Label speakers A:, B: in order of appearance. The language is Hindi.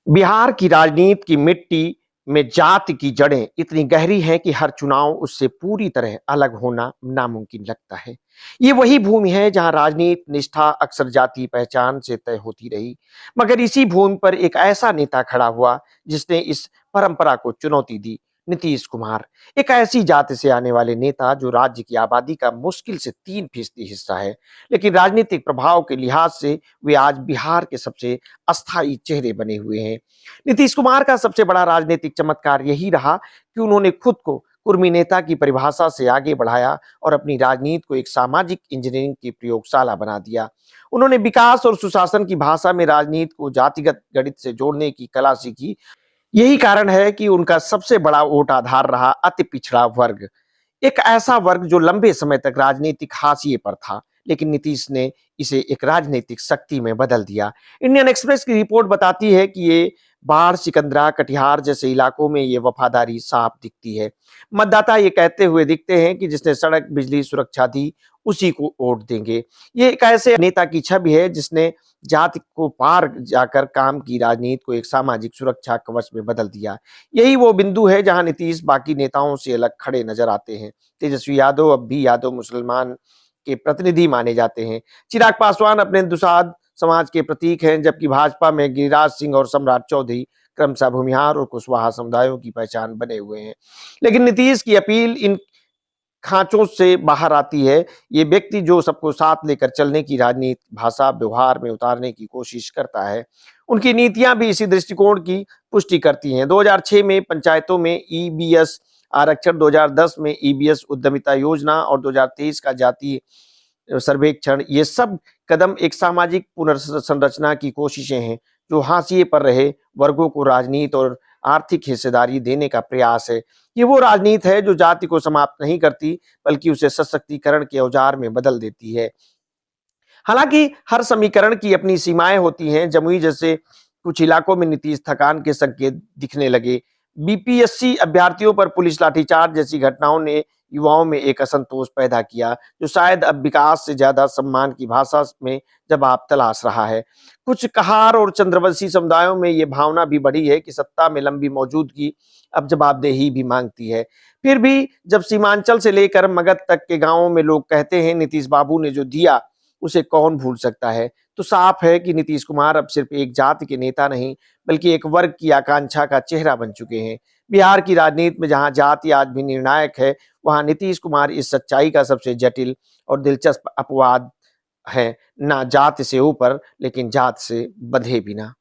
A: बिहार की राजनीति की मिट्टी में जाति की जड़ें इतनी गहरी हैं कि हर चुनाव उससे पूरी तरह अलग होना नामुमकिन लगता है। ये वही भूमि है जहां राजनीति निष्ठा अक्सर जातीय पहचान से तय होती रही, मगर इसी भूमि पर एक ऐसा नेता खड़ा हुआ जिसने इस परंपरा को चुनौती दी। नीतीश कुमार एक ऐसी जाति से आने वाले नेता जो राज्य की आबादी का मुश्किल से 3% हिस्सा है, लेकिन राजनीतिक प्रभाव के लिहाज से वे आज बिहार के सबसे अस्थायी चेहरे बने हुए हैं। नीतीश कुमार का सबसे बड़ा राजनीतिक चमत्कार यही रहा कि उन्होंने खुद को कुर्मी नेता की परिभाषा से आगे बढ़ाया और अपनी राजनीति को एक सामाजिक इंजीनियरिंग की प्रयोगशाला बना दिया। उन्होंने विकास और सुशासन की भाषा में राजनीति को जातिगत गणित से जोड़ने की कला सीखी। यही कारण है कि उनका सबसे बड़ा वोट आधार रहा अति पिछड़ा वर्ग, एक ऐसा वर्ग जो लंबे समय तक राजनीतिक हाशिए पर था, लेकिन नीतीश ने इसे एक राजनीतिक शक्ति में बदल दिया। इंडियन एक्सप्रेस की रिपोर्ट बताती है कि ये बाढ़, सिकंदरा, कटिहार जैसे इलाकों में ये वफादारी साफ दिखती है। मतदाता ये कहते हुए दिखते हैं कि जिसने सड़क, बिजली, सुरक्षा दी, उसी को वोट देंगे। ये एक ऐसे नेता की छवि है जिसने जाति को पार जाकर काम की राजनीति को एक सामाजिक सुरक्षा कवच में बदल दिया। यही वो बिंदु है जहां नीतीश बाकी नेताओं से अलग खड़े नजर आते हैं। तेजस्वी यादव अब भी यादव मुसलमान के प्रतिनिधि माने जाते हैं। चिराग पासवान अपने दुसाध समाज के प्रतीक हैं, जबकि भाजपा में गिरिराज सिंह और सम्राट चौधरी क्रमशः भूमिहार और कुशवाहा समुदायों की पहचान बने हुए हैं। लेकिन नीतीश की अपील इन खांचों से बाहर आती है। ये व्यक्ति जो सबको साथ लेकर चलने की राजनीति भाषा व्यवहार में उतारने की कोशिश करता है। उनकी नीतियां भी इसी दृष्टिकोण की पुष्टि करती हैं। 2006 में पंचायतों में ईबीएस आरक्षण, 2010 में ईबीएस उद्यमिता योजना और 2023 का जातीय सर्वेक्षण, ये सब कदम एक सामाजिक पुनर्संरचना की कोशिशें हैं जो हाशिए पर रहे वर्गों को राजनीति और आर्थिक हिस्सेदारी देने का प्रयास है। ये वो राजनीति है जो जाति को समाप्त नहीं करती, बल्कि उसे सशक्तिकरण के औजार में बदल देती है। हालांकि हर समीकरण की अपनी सीमाएं होती हैं। जमुई जैसे कुछ इलाकों में नीतीश थकान के संकेत दिखने लगे। बीपीएससी अभ्यर्थियों पर पुलिस लाठीचार्ज जैसी घटनाओं ने युवाओं में एक असंतोष पैदा किया, जो शायद अब विकास से ज्यादा सम्मान की भाषा में जवाब तलाश रहा है। कुछ कहार और चंद्रवंशी समुदायों में ये भावना भी बढ़ी है कि सत्ता में लंबी मौजूदगी अब जवाबदेही भी मांगती है। फिर भी जब सीमांचल से लेकर मगध तक के गांवों में लोग कहते हैं नीतीश बाबू ने जो दिया उसे कौन भूल सकता है, तो साफ है कि नीतीश कुमार अब सिर्फ एक जाति के नेता नहीं, बल्कि एक वर्ग की आकांक्षा का चेहरा बन चुके हैं। बिहार की राजनीति में जहां जाति आज भी निर्णायक है, वहां नीतीश कुमार इस सच्चाई का सबसे जटिल और दिलचस्प अपवाद है। ना जाति से ऊपर, लेकिन जात से बंधे बिना।